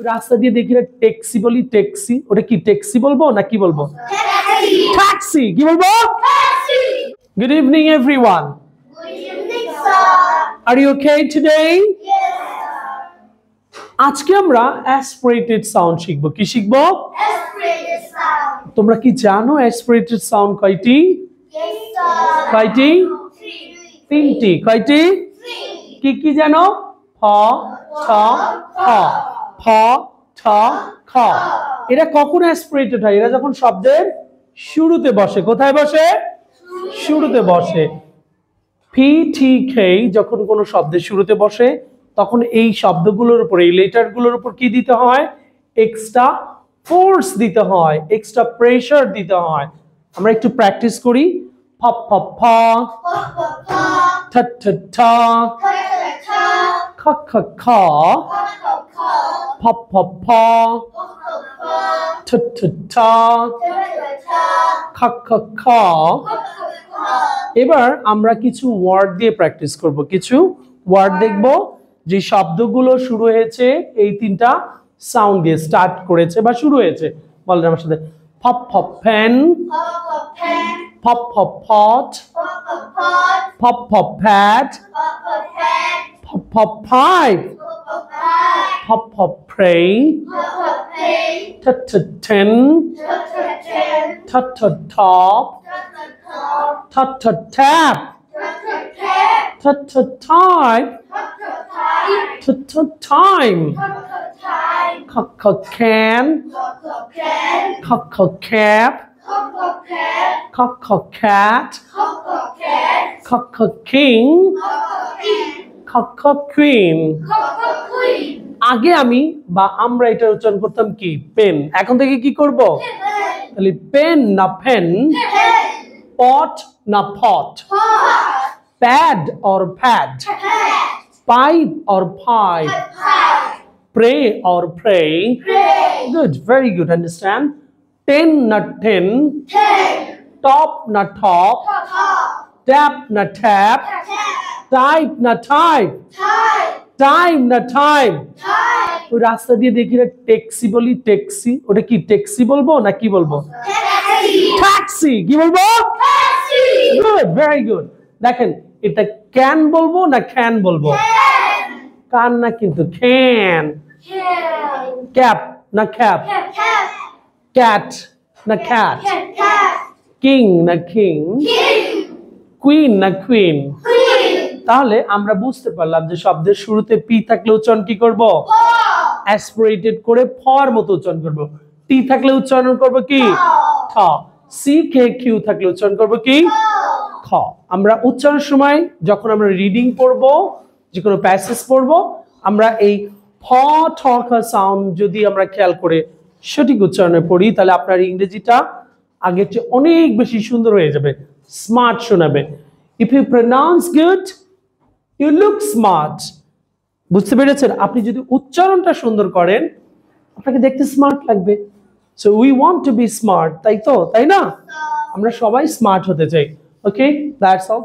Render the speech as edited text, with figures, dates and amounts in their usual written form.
রাস্তা দিয়ে দেখি না ট্যাক্সি বলি, ট্যাক্সি। ওটা কি ট্যাক্সি বলবো না কি বলবো? ট্যাক্সি। কি বলবো? Good evening everyone. Good evening, sir. Are you okay today? Yes, আজকে আমরা অ্যাসপিরেটেড সাউন্ড শিখবো। কি শিখবো? aspirated sound. তোমরা কি জানো অ্যাসপিরেটেড সাউন্ড কয়টি? Yes, sir. কয়টি? Three. তিনটি। কয়টি? Three. কি কি জানো? ফ, ছ, খ। ফ, ছ, খ। এরা কখন অ্যাসপিরেটেড হয়? এরা যখন শব্দের শুরুতে বসে। কোথায় বসে? শুরুতে বসে। পি টি কে যখন কোনো শব্দের শুরুতে বসে তখন এই শব্দগুলোর উপর, এই লেটারগুলোর উপর কি দিতে হয়? এক্সট্রা ফোর্স দিতে হয়, এক্সট্রা প্রেসার দিতে হয়। আমরা একটু প্র্যাকটিস করি। ফ ফ ফ, ঠ ঠ ঠ, খ খ খ, ফ ফ ফ, ঠ ঠ ঠ, খ খ খ। এবার আমরা কিছু ওয়ার্ড দিয়ে প্র্যাকটিস করব। কিছু ওয়ার্ড দেখব যে শব্দগুলো শুরু হয়েছে এই তিনটা সাউন্ড দিয়ে স্টার্ট করেছে বা শুরু হয়েছে। বলেন আমার সাথে। ফপ ফপ ফ্যান, ফপ ফপ ফট, ফপ ফপ ফ্যাট, ফপ ফপ ফাইভ, ফপ ফপ প্রে, ঠট ঠট টেন, ঠট ঠট টপ, ঠট ঠট ট্যাপ, ঠট ঠট টাইপ, ঠট ঠট টাইম, খক খক ক্যান, খক খক ক্যাপ, খক খক ক্যাট, খক খক কিং, খক খক কুইন। আগে আমি বা আমরা এটা উচ্চারণ করতাম কি? পেন। এখন থেকে কি করব? তাহলে পেন না পেন, পট না pot, pad or pad, pipe or pipe, pray or pray. Good, very good. Understand? Ten na ten, top na top, tap na tap, type na type, time na time. ওই রাস্তা দিয়ে দেখি না taxi বলি, taxi. ওটা কি taxi বলবো না কি বলবো? ট্যাক্সি। কি বলবো? Good, very good. দেখেন এটা ক্যান বলবো না ক্যান বলবো? কান না কিন্তু, ক্যান। ক্যাপ না ক্যাপ, ক্যাট না ক্যাট, কিং না কিং, কুইন না কুইন। তাহলে আমরা বুঝতে পারলাম যে শব্দের শুরুতে পি থাকলে উচ্চারণ কি করব? অ্যাসপিরেটেড করে ফর মতো উচ্চারণ করব। টি থাকলে উচ্চারণ করব কি? ঠ। সি কে কিউ থাকলে উচ্চারণ করব কি? খ। আমরা উচ্চারণের সময় যখন আমরা রিডিং পড়ব, যে কোনো প্যাসেজ পড়ব, আমরা এই ফ ঠ খ সাউন্ড যদি আমরা খেয়াল করে সঠিক উচ্চারণে পড়ি তাহলে আপনার ইংরেজিটা আগের চেয়ে অনেক বেশি সুন্দর হয়ে যাবে, স্মার্ট শোনাবে। If you pronounce good you look smart. বুঝতে পেরেছেন? আপনি যদি উচ্চারণটা সুন্দর করেন আপনাকে দেখতে স্মার্ট লাগবে। So we want to be smart, তাই তো? তাই না? আমরা সবাই স্মার্ট হতে চাই। Okay, that's all.